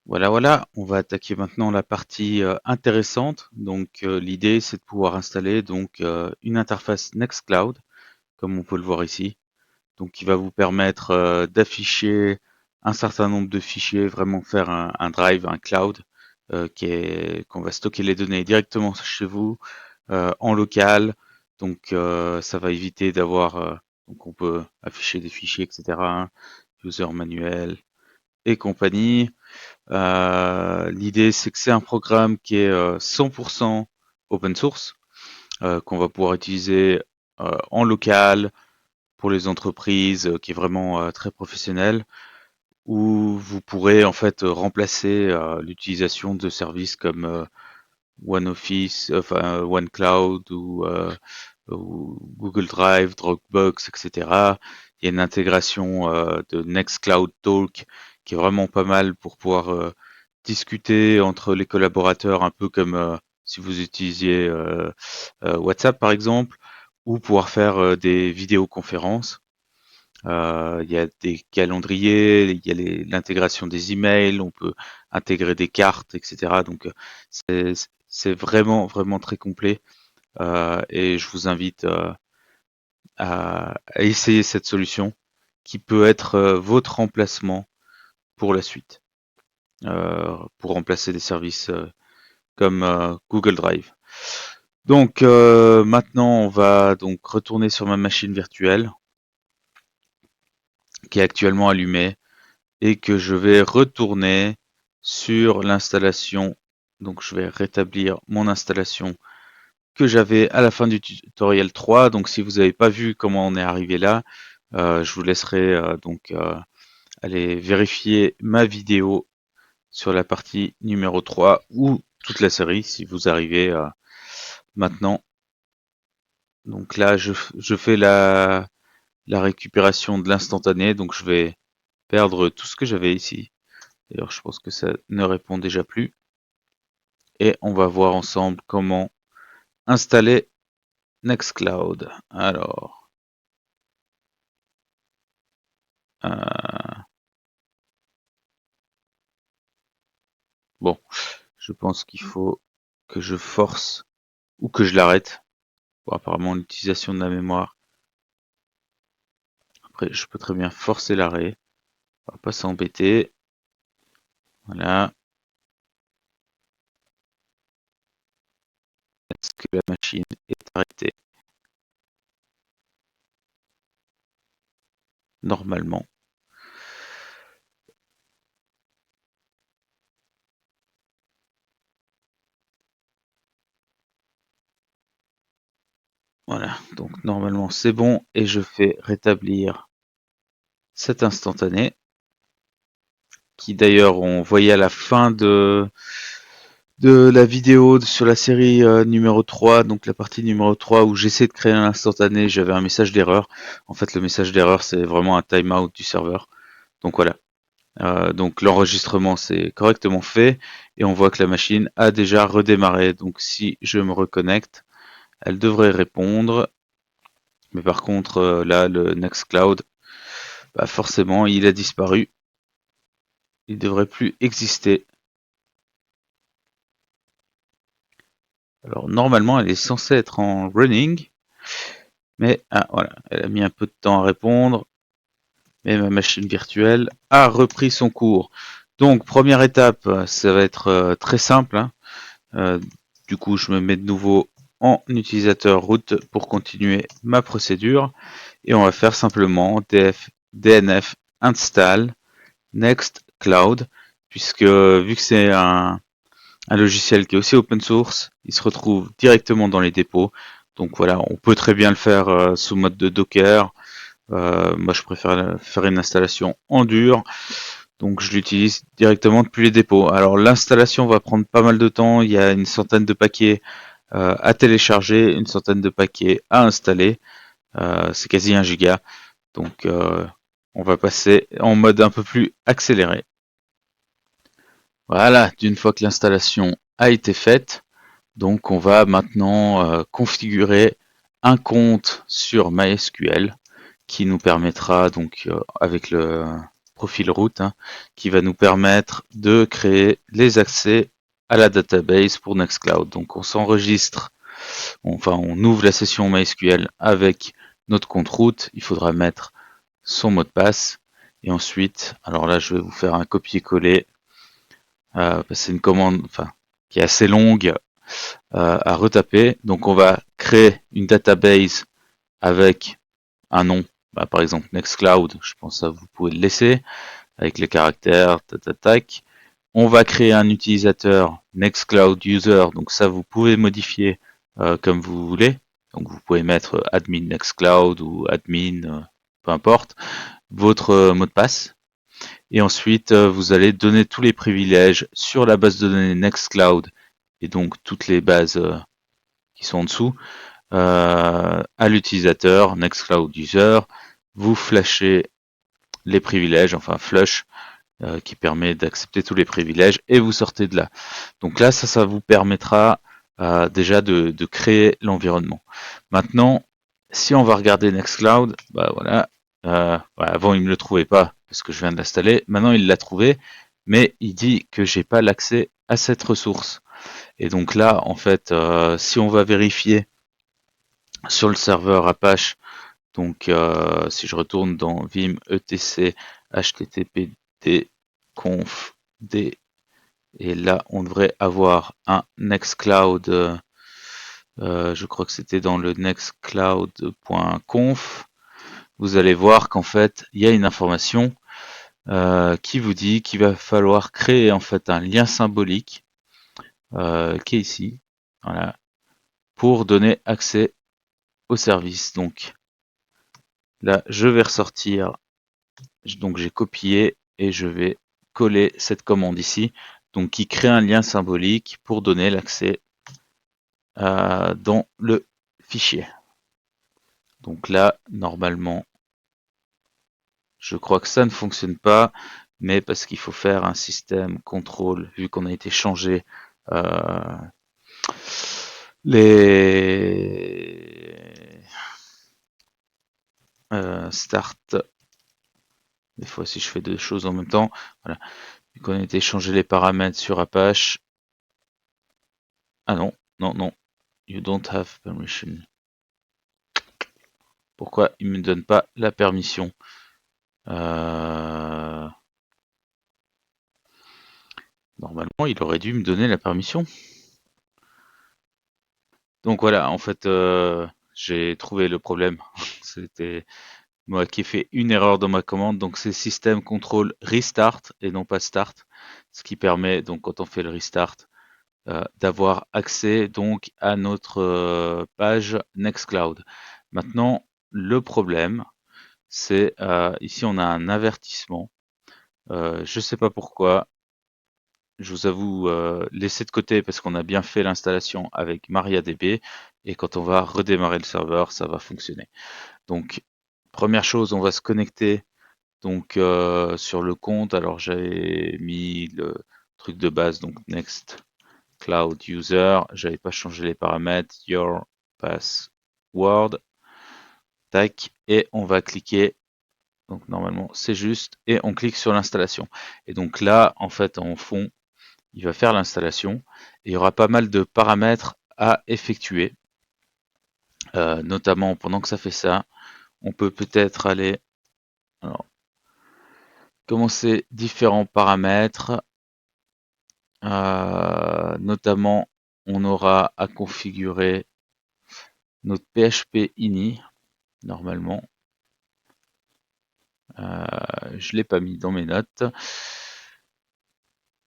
Voilà, voilà, on va attaquer maintenant la partie intéressante. Donc l'idée c'est de pouvoir installer une interface Nextcloud, comme on peut le voir ici, donc qui va vous permettre d'afficher un certain nombre de fichiers, vraiment faire un drive, un cloud, qu'on va stocker les données directement chez vous en local. Donc ça va éviter d'avoir donc on peut afficher des fichiers, etc. hein, user manuel et compagnie. L'idée, c'est que c'est un programme qui est 100% open source, qu'on va pouvoir utiliser en local pour les entreprises, qui est vraiment très professionnel, où vous pourrez en fait remplacer l'utilisation de services comme OneOffice, enfin OneCloud ou Google Drive, Dropbox, etc. Il y a une intégration de Nextcloud Talk qui est vraiment pas mal pour pouvoir discuter entre les collaborateurs, un peu comme si vous utilisiez WhatsApp par exemple, ou pouvoir faire des vidéoconférences. Il y a des calendriers, il y a l'intégration des emails, on peut intégrer des cartes, etc. Donc c'est vraiment vraiment très complet et je vous invite à essayer cette solution qui peut être votre remplacement pour la suite, pour remplacer des services comme Google Drive. Donc maintenant, on va donc retourner sur ma machine virtuelle qui est actuellement allumée et que je vais retourner sur l'installation. Donc je vais rétablir mon installation que j'avais à la fin du tutoriel 3. Donc si vous n'avez pas vu comment on est arrivé là, je vous laisserai aller vérifier ma vidéo sur la partie numéro 3 ou toute la série si vous arrivez maintenant. Donc là, je fais la récupération de l'instantané, donc je vais perdre tout ce que j'avais ici. D'ailleurs, je pense que ça ne répond déjà plus. Et on va voir ensemble comment installer Nextcloud. Alors, euh, bon, je pense qu'il faut que je force ou que je l'arrête. Bon, apparemment, l'utilisation de la mémoire. Après, je peux très bien forcer l'arrêt. On va pas s'embêter. Voilà. Est-ce que la machine est arrêtée? Normalement. Voilà. Donc, normalement, c'est bon. Et je fais rétablir cet instantané. Qui d'ailleurs, on voyait à la fin de la vidéo sur la série numéro 3, donc la partie numéro 3 où j'essaie de créer un instantané, j'avais un message d'erreur. En fait, le message d'erreur, c'est vraiment un timeout du serveur. Donc voilà. Donc l'enregistrement c'est correctement fait et on voit que la machine a déjà redémarré. Donc si je me reconnecte, elle devrait répondre. Mais par contre, là, le Nextcloud, bah forcément, il a disparu. Il devrait plus exister. Alors normalement, elle est censée être en running. Mais voilà, elle a mis un peu de temps à répondre. Mais ma machine virtuelle a repris son cours. Donc première étape, ça va être très simple. Hein. Euh, du coup, je me mets de nouveau en utilisateur root pour continuer ma procédure. Et on va faire simplement dnf install nextcloud, puisque vu que c'est un logiciel qui est aussi open source, il se retrouve directement dans les dépôts. Donc voilà, on peut très bien le faire sous mode de Docker. Moi, je préfère faire une installation en dur. Donc, je l'utilise directement depuis les dépôts. Alors, l'installation va prendre pas mal de temps. Il y a une centaine de paquets à télécharger, une centaine de paquets à installer. C'est quasi 1 giga. Donc, on va passer en mode un peu plus accéléré. Voilà, d'une fois que l'installation a été faite, donc on va maintenant configurer un compte sur MySQL qui nous permettra donc avec profil route, hein, qui va nous permettre de créer les accès à la database pour Nextcloud. Donc on s'enregistre, enfin on ouvre la session MySQL avec notre compte route, il faudra mettre son mot de passe, et ensuite, alors là je vais vous faire un copier-coller, c'est une commande qui est assez longue à retaper. Donc on va créer une database avec un nom, par exemple Nextcloud, je pense que vous pouvez le laisser, avec les caractères, tac. On va créer un utilisateur Nextcloud User, donc ça vous pouvez modifier comme vous voulez. Donc vous pouvez mettre admin Nextcloud ou admin, peu importe, votre mot de passe. Et ensuite, vous allez donner tous les privilèges sur la base de données Nextcloud et donc toutes les bases qui sont en dessous à l'utilisateur Nextcloud User. Vous flashez les privilèges, enfin flush, qui permet d'accepter tous les privilèges et vous sortez de là. Donc là, ça vous permettra déjà de créer l'environnement. Maintenant, si on va regarder Nextcloud, voilà, avant il ne me le trouvait pas parce que je viens de l'installer. Maintenant il l'a trouvé, mais il dit que j'ai pas l'accès à cette ressource. Et donc là, en fait, si on va vérifier sur le serveur Apache, donc si je retourne dans vim etc httpd conf d, et là on devrait avoir un Nextcloud, je crois que c'était dans le nextcloud.conf. Vous allez voir qu'en fait il y a une information qui vous dit qu'il va falloir créer en fait un lien symbolique qui est ici, voilà, pour donner accès au service. Donc là je vais ressortir, donc j'ai copié et je vais coller cette commande ici, donc qui crée un lien symbolique pour donner l'accès dans le fichier. Donc là, normalement, je crois que ça ne fonctionne pas, mais parce qu'il faut faire un système contrôle, vu qu'on a été changé les start. Des fois, si je fais deux choses en même temps, voilà. Vu qu'on a été changer les paramètres sur Apache. Ah non, non. You don't have permission. Pourquoi il me donne pas la permission? Normalement, il aurait dû me donner la permission. Donc voilà, en fait, j'ai trouvé le problème. C'était moi qui ai fait une erreur dans ma commande. Donc c'est système contrôle restart et non pas start. Ce qui permet, donc quand on fait le restart, d'avoir accès donc à notre page Nextcloud. Maintenant, le problème, c'est ici on a un avertissement. Je ne sais pas pourquoi. Je vous avoue laisser de côté parce qu'on a bien fait l'installation avec MariaDB et quand on va redémarrer le serveur, ça va fonctionner. Donc première chose, on va se connecter donc sur le compte. Alors j'avais mis le truc de base, donc Next Cloud User. J'avais pas changé les paramètres. Your password. Tac. Et on va cliquer. Donc normalement c'est juste. Et on clique sur l'installation. Et donc là, en fait, en fond, il va faire l'installation. Et il y aura pas mal de paramètres à effectuer. Notamment pendant que ça fait ça, on peut peut-être aller. Alors, commencer différents paramètres. Notamment, on aura à configurer notre PHP ini, normalement. Je ne l'ai pas mis dans mes notes.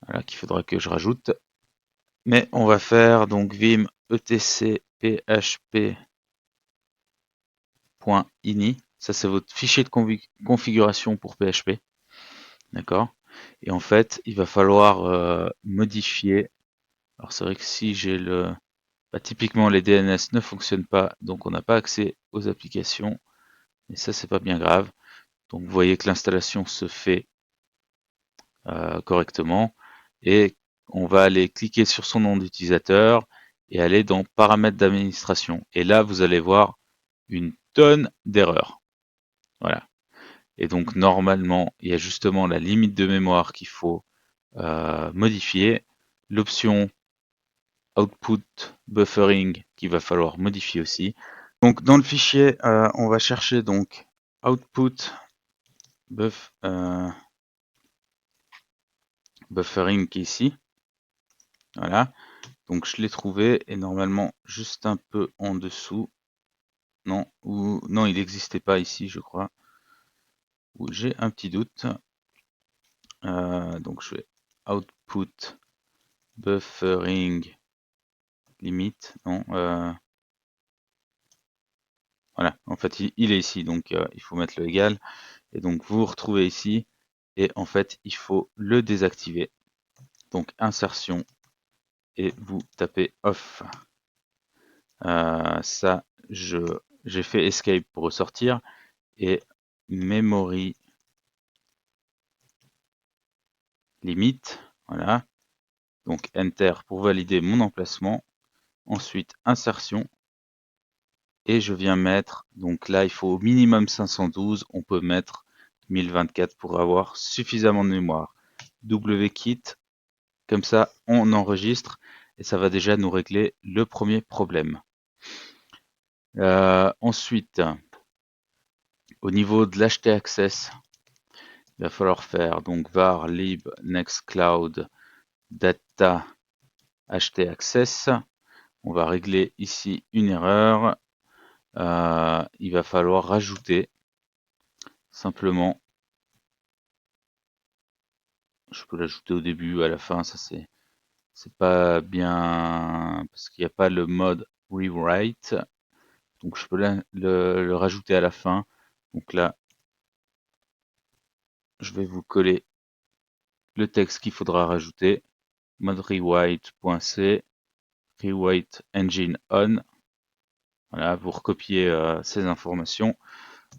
Voilà, qu'il faudra que je rajoute. Mais on va faire donc vim etc php.ini. Ça, c'est votre fichier de configuration pour PHP. D'accord? Et en fait, il va falloir modifier. Alors, c'est vrai que si j'ai le. Typiquement, les DNS ne fonctionnent pas, donc on n'a pas accès aux applications. Et ça, c'est pas bien grave. Donc, vous voyez que l'installation se fait correctement. Et on va aller cliquer sur son nom d'utilisateur et aller dans paramètres d'administration. Et là, vous allez voir une tonne d'erreurs. Voilà. Et donc normalement, il y a justement la limite de mémoire qu'il faut modifier, l'option output buffering qu'il va falloir modifier aussi. Donc dans le fichier, on va chercher donc output buffering qui est ici. Voilà. Donc je l'ai trouvé et normalement juste un peu en dessous. Non, ou non, il n'existait pas ici, je crois. Ou j'ai un petit doute. Donc je vais output buffering limite. Non. Voilà. En fait, il est ici, donc il faut mettre le égal. Et donc vous vous retrouvez ici. Et en fait, il faut le désactiver. Donc insertion et vous tapez off. Ça, j'ai fait escape pour ressortir et memory limite, voilà. Donc enter pour valider mon emplacement. Ensuite insertion et je viens mettre, donc là il faut au minimum 512, on peut mettre 1024 pour avoir suffisamment de mémoire. Wkit, comme ça on enregistre et ça va déjà nous régler le premier problème. Ensuite, au niveau de l'htaccess, il va falloir faire donc var lib nextcloud data htaccess. On va régler ici une erreur. Il va falloir rajouter simplement. Je peux l'ajouter au début ou à la fin, ça c'est pas bien parce qu'il n'y a pas le mode rewrite. Donc je peux le rajouter à la fin. Donc là, je vais vous coller le texte qu'il faudra rajouter. Mode rewrite.c rewrite engine on. Voilà, vous recopiez ces informations,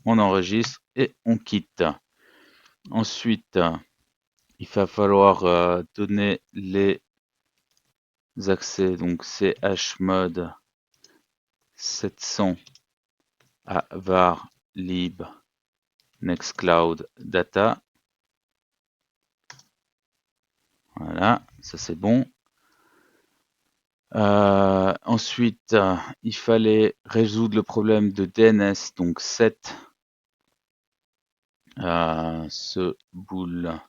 on enregistre et on quitte. Ensuite, il va falloir donner les accès, donc chmod 700 à var lib nextcloud data. Voilà, ça c'est bon. Ensuite, il fallait résoudre le problème de DNS, donc set ce boule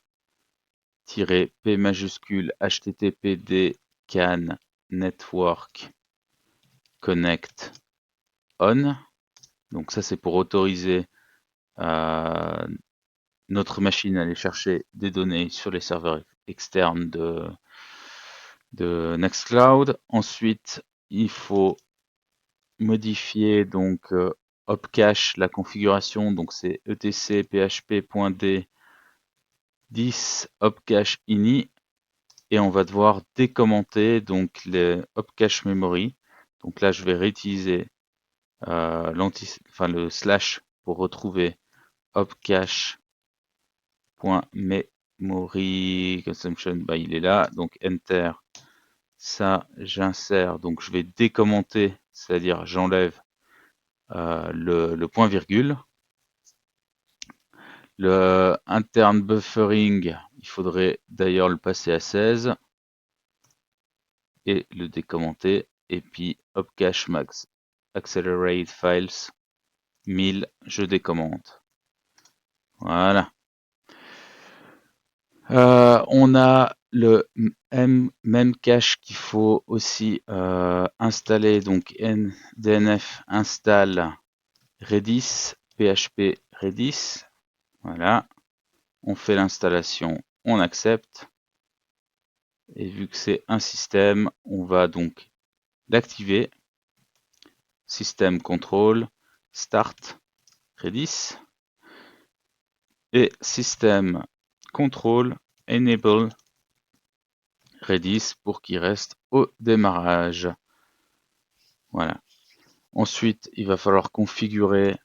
-p majuscule httpd can network connect on. Donc ça c'est pour autoriser notre machine à aller chercher des données sur les serveurs externes de Nextcloud. Ensuite, il faut modifier donc opcache la configuration, donc c'est etc php.d 10 opcache ini et on va devoir décommenter donc les opcache memory. Donc là, je vais réutiliser le slash pour retrouver opcache.memory consumption. Bah, il est là, donc enter. Ça, j'insère, donc je vais décommenter, c'est-à-dire j'enlève le point virgule. Le interne buffering, il faudrait d'ailleurs le passer à 16 et le décommenter. Et puis opcache max accelerate files 1000, je décommente. Voilà. On a le même cache qu'il faut aussi installer, donc dnf install redis php redis. Voilà, on fait l'installation, on accepte. Et vu que c'est un système, on va donc l'activer. Système control start redis et système control enable redis pour qu'il reste au démarrage. Voilà. Ensuite, il va falloir configurer.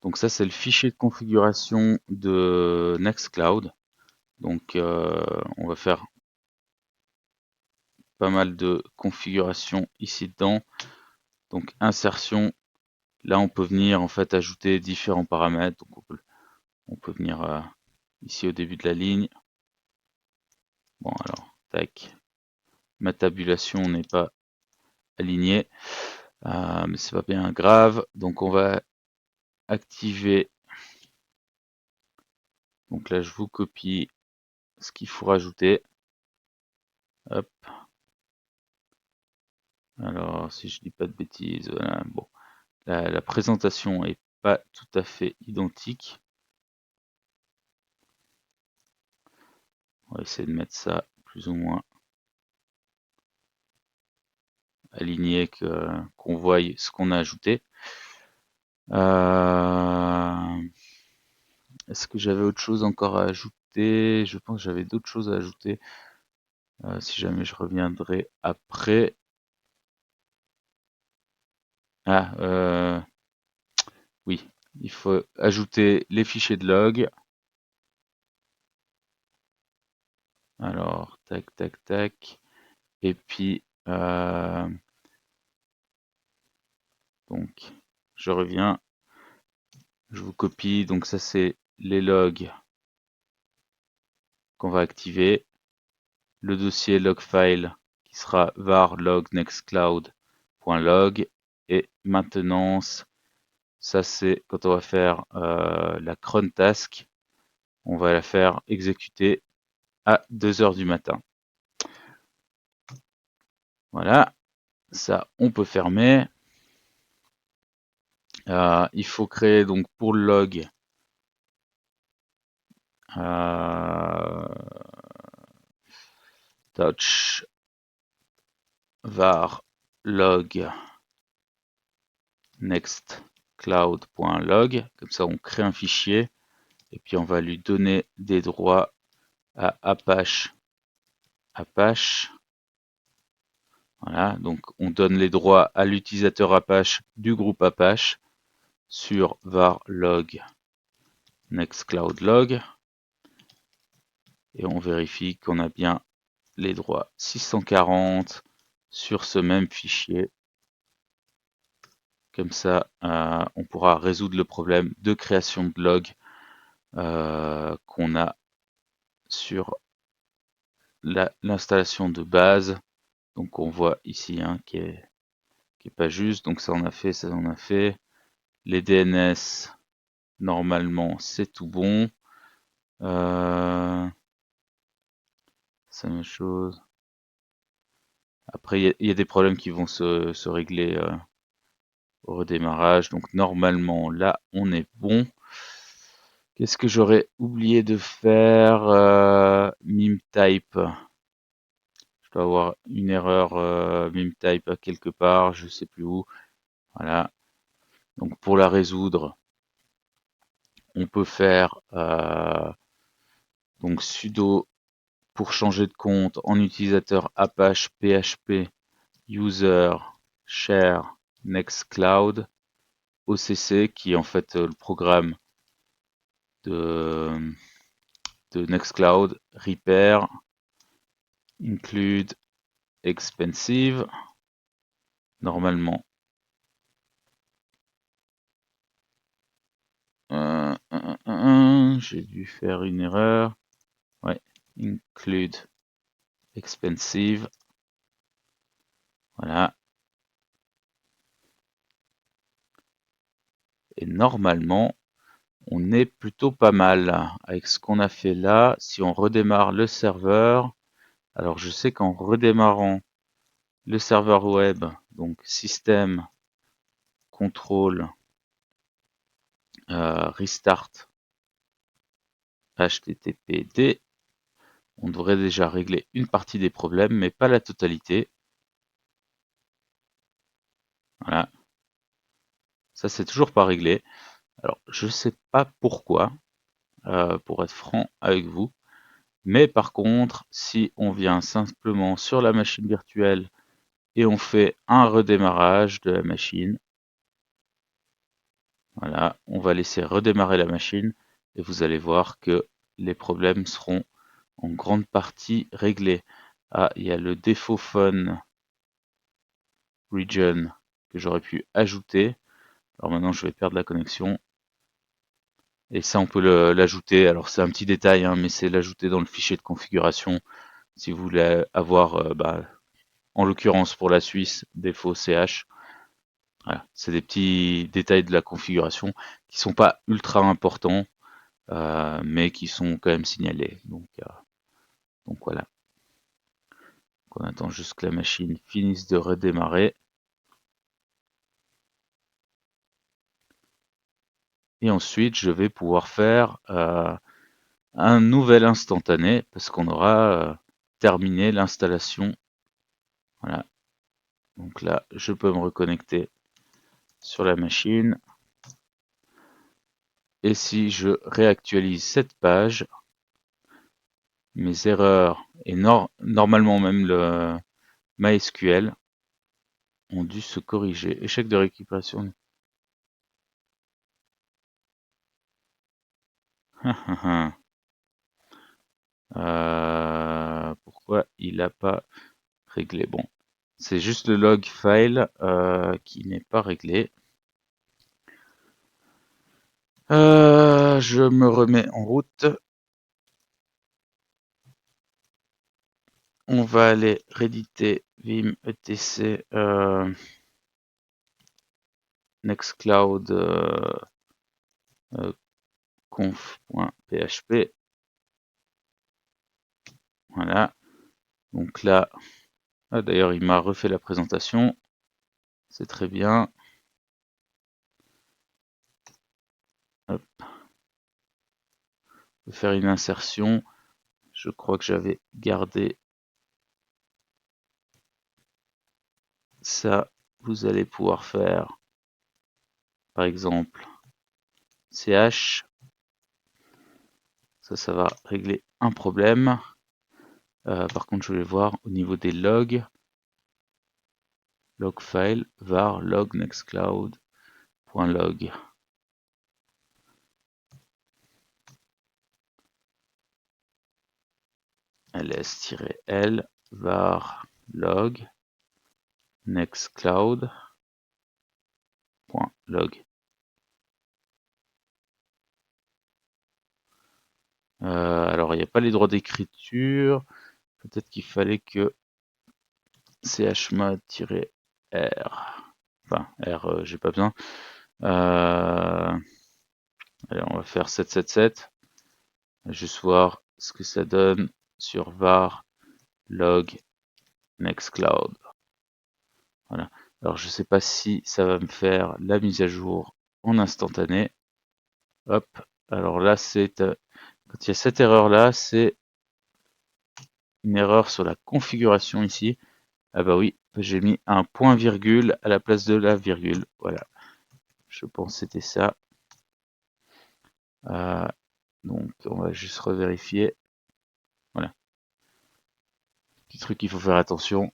Donc ça, c'est le fichier de configuration de Nextcloud. Donc on va faire pas mal de configuration ici dedans. Donc insertion. Là, on peut venir en fait ajouter différents paramètres. Donc on peut On peut venir ici au début de la ligne. Bon alors, tac. Ma tabulation n'est pas alignée, mais c'est pas bien grave. Donc on va activer. Donc là je vous copie ce qu'il faut rajouter. Hop. Alors si je dis pas de bêtises, voilà. Bon, la présentation est pas tout à fait identique. On va essayer de mettre ça plus ou moins aligné, qu'on voie ce qu'on a ajouté. Est-ce que j'avais autre chose encore à ajouter? Je pense que j'avais d'autres choses à ajouter. Si jamais je reviendrai après. Oui, il faut ajouter les fichiers de log. Alors, tac, tac, tac. Et puis, donc, je reviens. Je vous copie. Donc, ça, c'est les logs qu'on va activer. Le dossier logfile qui sera var log nextcloud.log. Et maintenance, ça, c'est quand on va faire la cron task. On va la faire exécuter à 2 heures du matin. Voilà, ça on peut fermer. Il faut créer donc pour le log touch var log nextcloud.log. Comme ça on crée un fichier et puis on va lui donner des droits à Apache. Voilà, donc on donne les droits à l'utilisateur Apache du groupe Apache sur var log nextcloud log et on vérifie qu'on a bien les droits 640 sur ce même fichier. Comme ça, on pourra résoudre le problème de création de log qu'on a sur l'installation de base. Donc on voit ici qui est pas juste. Donc ça on a fait, ça on a fait. Les DNS, normalement c'est tout bon. C'est la même chose. Après il y a des problèmes qui vont se régler au redémarrage. Donc normalement là on est bon. Qu'est-ce que j'aurais oublié de faire? Mimtype. Je dois avoir une erreur mimtype quelque part, je sais plus où. Voilà. Donc pour la résoudre, on peut faire donc sudo pour changer de compte en utilisateur Apache PHP user share nextcloud OCC qui est en fait le programme de Nextcloud repair include expensive. Normalement, j'ai dû faire une erreur. Ouais, include expensive. Voilà. Et normalement, on est plutôt pas mal avec ce qu'on a fait là. Si on redémarre le serveur, alors je sais qu'en redémarrant le serveur web, donc système contrôle restart httpd, on devrait déjà régler une partie des problèmes, mais pas la totalité. Voilà. Ça, c'est toujours pas réglé. Alors, je sais pas pourquoi, pour être franc avec vous. Mais par contre, si on vient simplement sur la machine virtuelle et on fait un redémarrage de la machine, voilà, on va laisser redémarrer la machine et vous allez voir que les problèmes seront en grande partie réglés. Ah, il y a le défaut phone region que j'aurais pu ajouter. Alors maintenant, je vais perdre la connexion. Et ça, on peut l'ajouter. Alors c'est un petit détail, hein, mais c'est l'ajouter dans le fichier de configuration si vous voulez avoir, en l'occurrence pour la Suisse, défaut CH. Voilà. C'est des petits détails de la configuration qui sont pas ultra importants, mais qui sont quand même signalés. Donc voilà. On attend juste que la machine finisse de redémarrer. Et ensuite, je vais pouvoir faire un nouvel instantané parce qu'on aura terminé l'installation. Voilà. Donc là, je peux me reconnecter sur la machine. Et si je réactualise cette page, mes erreurs et normalement même le MySQL ont dû se corriger. Échec de récupération. Pourquoi il n'a pas réglé? Bon, c'est juste le log file qui n'est pas réglé. Je me remets en route. On va aller rééditer vim etc nextcloud conf.php. Voilà. Donc là, d'ailleurs, il m'a refait la présentation. C'est très bien. Hop. Je vais faire une insertion. Je crois que j'avais gardé ça. Vous allez pouvoir faire, par exemple, ch. Ça va régler un problème. Par contre, je vais voir au niveau des logs. Log file var log nextcloud.log. ls-l var log nextcloud.log. Alors, il n'y a pas les droits d'écriture. Peut-être qu'il fallait que chmod-r. Enfin, R, j'ai pas besoin. Allez, on va faire 777. Juste voir ce que ça donne sur var log nextcloud. Voilà. Alors, je sais pas si ça va me faire la mise à jour en instantané. Hop. Alors là, c'est quand il y a cette erreur là, c'est une erreur sur la configuration ici. Ah bah oui, j'ai mis un point virgule à la place de la virgule. Voilà. Je pense que c'était ça. Donc on va juste revérifier. Voilà. Petit truc qu'il faut faire attention.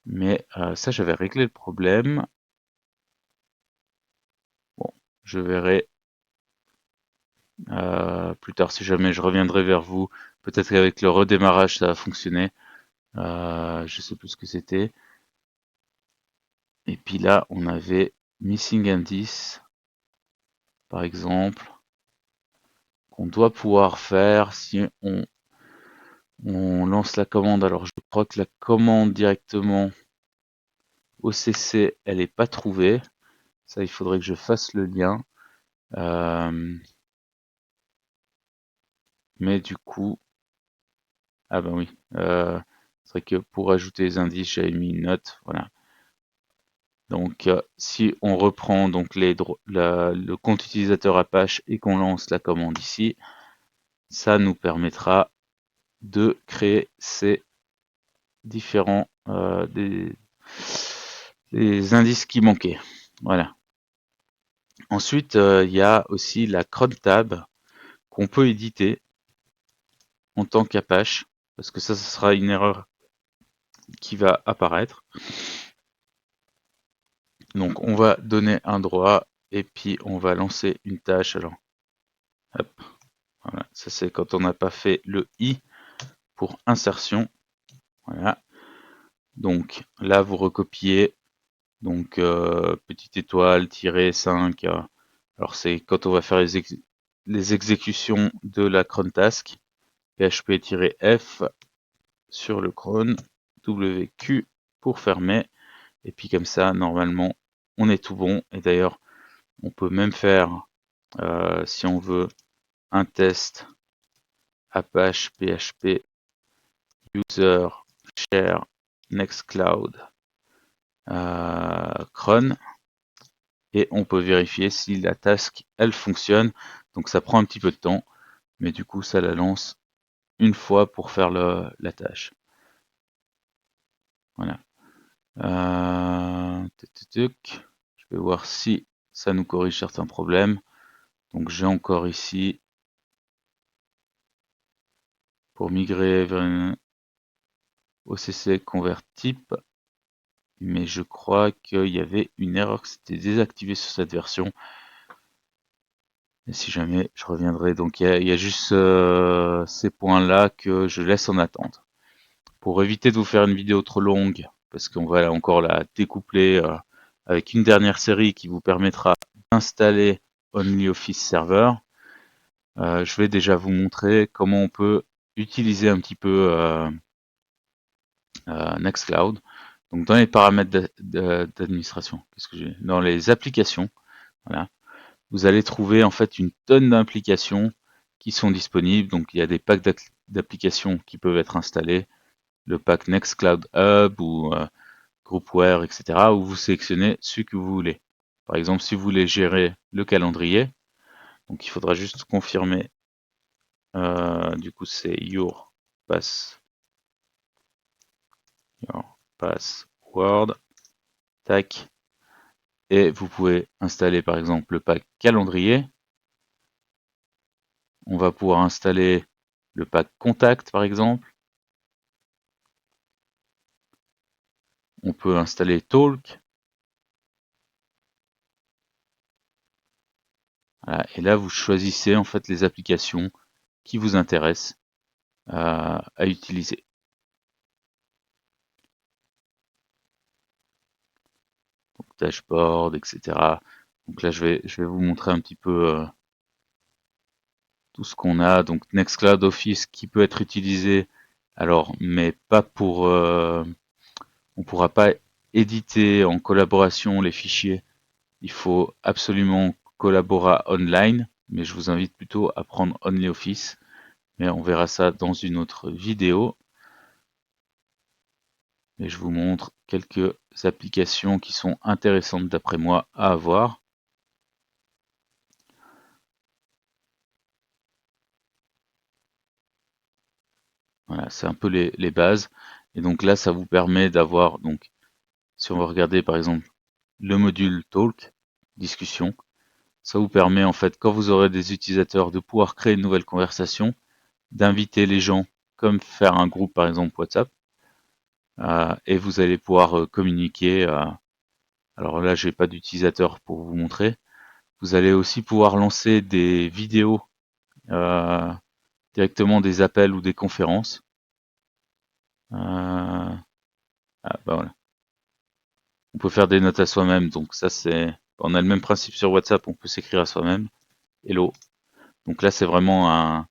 Mais ça, j'avais réglé le problème. Bon, je verrai plus tard si jamais je reviendrai vers vous. Peut-être qu'avec le redémarrage, ça va fonctionner. Je sais plus ce que c'était. Et puis là, on avait Missing Indice, par exemple, qu'on doit pouvoir faire si on lance la commande. Alors, je crois que la commande directement OCC, elle n'est pas trouvée. Ça, il faudrait que je fasse le lien. Mais du coup, ah ben oui, c'est vrai que pour ajouter les indices, j'avais mis une note. Voilà. Donc, si on reprend donc le compte utilisateur Apache et qu'on lance la commande ici, ça nous permettra de créer ces différents des indices qui manquaient. Voilà. Ensuite, il y a aussi la cron tab qu'on peut éditer en tant qu'Apache, parce que ça sera une erreur qui va apparaître. Donc on va donner un droit et puis on va lancer une tâche. Alors, hop, voilà, ça c'est quand on n'a pas fait le i pour insertion. Voilà. Donc là vous recopiez. Donc petite étoile, -5, Alors c'est quand on va faire les exécutions de la cron task, php-f sur le cron, wq pour fermer, et puis comme ça, normalement, on est tout bon. Et d'ailleurs, on peut même faire, si on veut, un test apache php user share nextcloud cron, et on peut vérifier si la task elle fonctionne. Donc ça prend un petit peu de temps, mais du coup ça la lance une fois pour faire la tâche. Voilà. Je vais voir si ça nous corrige certains problèmes. Donc j'ai encore ici pour migrer vers une OCC convert type, mais je crois qu'il y avait une erreur que c'était désactivé sur cette version. Et si jamais, je reviendrai. Donc il y a juste ces points-là que je laisse en attente. Pour éviter de vous faire une vidéo trop longue, parce qu'on va encore la découpler avec une dernière série qui vous permettra d'installer OnlyOffice Server, je vais déjà vous montrer comment on peut utiliser un petit peu Nextcloud. Donc dans les paramètres d'administration, qu'est-ce que j'ai? Dans les applications, voilà, vous allez trouver en fait une tonne d'applications qui sont disponibles. Donc il y a des packs d'applications qui peuvent être installés, le pack Nextcloud Hub ou Groupware, etc., où vous sélectionnez celui que vous voulez. Par exemple, si vous voulez gérer le calendrier, donc il faudra juste confirmer. Du coup, c'est your password. Tac. Et vous pouvez installer par exemple le pack calendrier. On va pouvoir installer le pack contact par exemple. On peut installer Talk. Voilà. Et là, vous choisissez en fait les applications qui vous intéressent à utiliser. Donc, dashboard, etc. Donc là, je vais vous montrer un petit peu tout ce qu'on a. Donc Nextcloud Office qui peut être utilisé, alors, mais pas pour... on ne pourra pas éditer en collaboration les fichiers. Il faut absolument collaborer online, mais je vous invite plutôt à prendre OnlyOffice. Mais on verra ça dans une autre vidéo. Et je vous montre quelques applications qui sont intéressantes d'après moi à avoir. Voilà, c'est un peu les bases. Et donc là, ça vous permet d'avoir, donc, si on va regarder par exemple le module Talk, discussion, ça vous permet en fait, quand vous aurez des utilisateurs, de pouvoir créer une nouvelle conversation, d'inviter les gens, comme faire un groupe par exemple WhatsApp, et vous allez pouvoir communiquer. Alors là, j'ai pas d'utilisateur pour vous montrer. Vous allez aussi pouvoir lancer des vidéos, directement des appels ou des conférences. Bah voilà. On peut faire des notes à soi-même, donc ça c'est, on a le même principe sur WhatsApp, on peut s'écrire à soi-même. Hello. Donc là c'est vraiment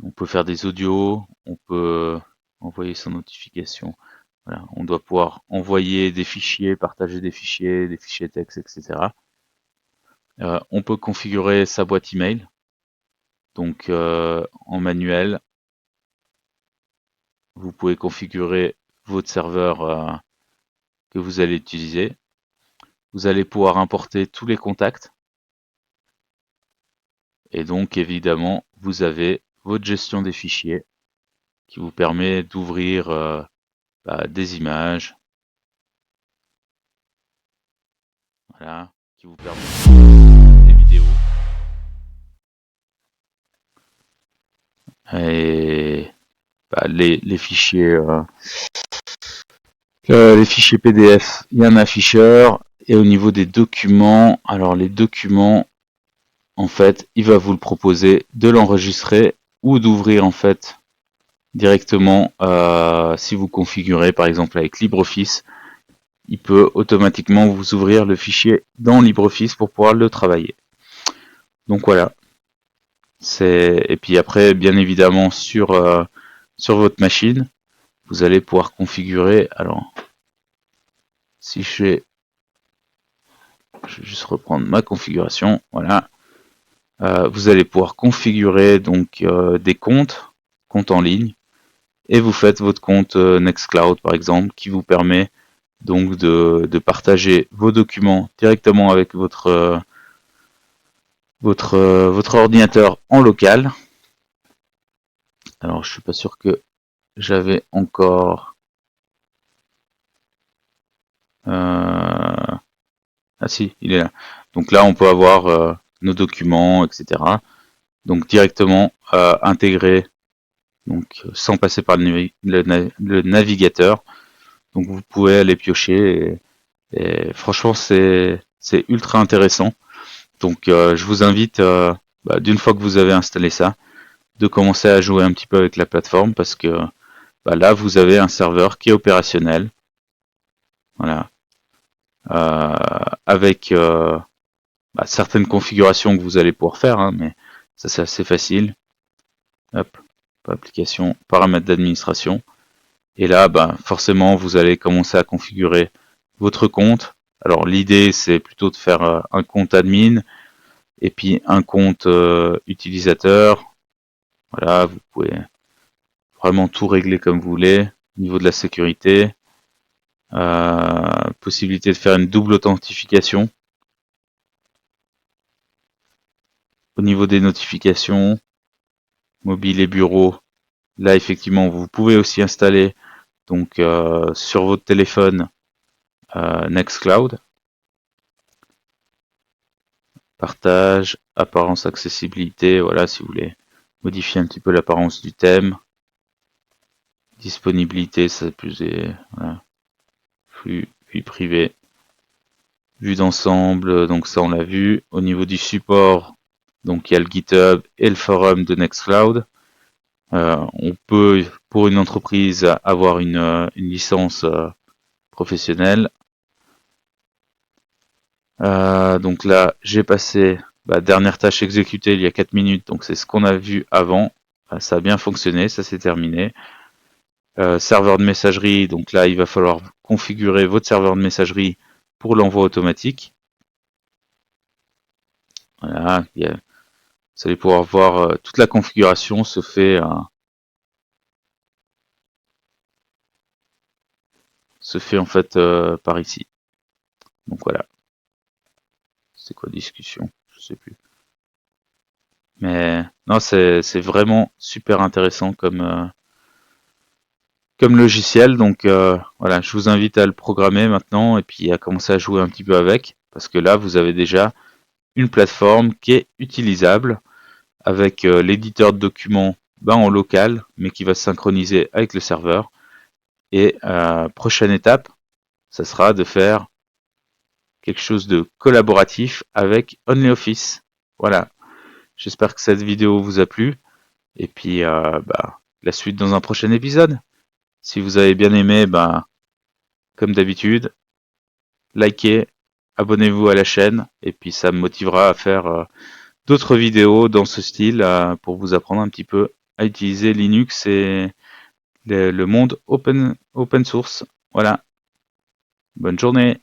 on peut faire des audios, on peut envoyer son notification. Voilà, on doit pouvoir envoyer des fichiers, partager des fichiers texte, etc. On peut configurer sa boîte email. Donc en manuel, vous pouvez configurer votre serveur que vous allez utiliser. Vous allez pouvoir importer tous les contacts. Et donc évidemment, vous avez votre gestion des fichiers qui vous permet d'ouvrir des images. Voilà, qui vous permet des vidéos. Et les fichiers PDF, il y a un afficheur. Et au niveau des documents, alors les documents, en fait, il va vous le proposer de l'enregistrer ou d'ouvrir en fait directement si vous configurez par exemple avec LibreOffice. il peut automatiquement vous ouvrir le fichier dans LibreOffice pour pouvoir le travailler. Donc voilà. Et puis après, bien évidemment, sur votre machine, vous allez pouvoir configurer. Alors, si je vais juste reprendre ma configuration, voilà. Vous allez pouvoir configurer donc des comptes en ligne, et vous faites votre compte Nextcloud par exemple, qui vous permet donc de partager vos documents directement avec votre ordinateur en local. Alors je suis pas sûr que j'avais encore ah si, il est là. Donc là on peut avoir nos documents, etc. Donc directement intégré, donc sans passer par le navigateur. Donc vous pouvez aller piocher, et franchement c'est ultra intéressant. Donc je vous invite, d'une fois que vous avez installé ça, de commencer à jouer un petit peu avec la plateforme, parce que là vous avez un serveur qui est opérationnel, voilà, avec certaines configurations que vous allez pouvoir faire, hein, mais ça c'est assez facile. Hop, application, paramètres d'administration. Et là, forcément, vous allez commencer à configurer votre compte. Alors l'idée, c'est plutôt de faire un compte admin et puis un compte utilisateur. Voilà, vous pouvez vraiment tout régler comme vous voulez. Au niveau de la sécurité, possibilité de faire une double authentification. Au niveau des notifications, mobile et bureau, là effectivement, vous pouvez aussi installer donc sur votre téléphone Nextcloud. Partage, apparence, accessibilité, voilà, si vous voulez modifier un petit peu l'apparence du thème. Disponibilité, ça c'est plus voilà. Flux, puis privé. Vue d'ensemble, donc ça on l'a vu. Au niveau du support, donc il y a le GitHub et le forum de Nextcloud. On peut, pour une entreprise, avoir une licence professionnelle. Donc là, j'ai passé dernière tâche exécutée il y a 4 minutes, donc c'est ce qu'on a vu avant. Ça a bien fonctionné, ça s'est terminé. Serveur de messagerie, donc là il va falloir configurer votre serveur de messagerie pour l'envoi automatique. Voilà, vous allez pouvoir voir toute la configuration se fait en fait par ici. Donc voilà. C'est quoi discussion? Je sais plus. Mais non, c'est vraiment super intéressant comme logiciel. Donc voilà, je vous invite à le programmer maintenant et puis à commencer à jouer un petit peu avec, parce que là vous avez déjà une plateforme qui est utilisable avec l'éditeur de documents en local, mais qui va se synchroniser avec le serveur. Et prochaine étape, ça sera de faire quelque chose de collaboratif avec OnlyOffice. Voilà. J'espère que cette vidéo vous a plu. Et puis la suite dans un prochain épisode. Si vous avez bien aimé, comme d'habitude, likez, abonnez-vous à la chaîne, et puis ça me motivera à faire d'autres vidéos dans ce style pour vous apprendre un petit peu à utiliser Linux et le monde open source. Voilà. Bonne journée.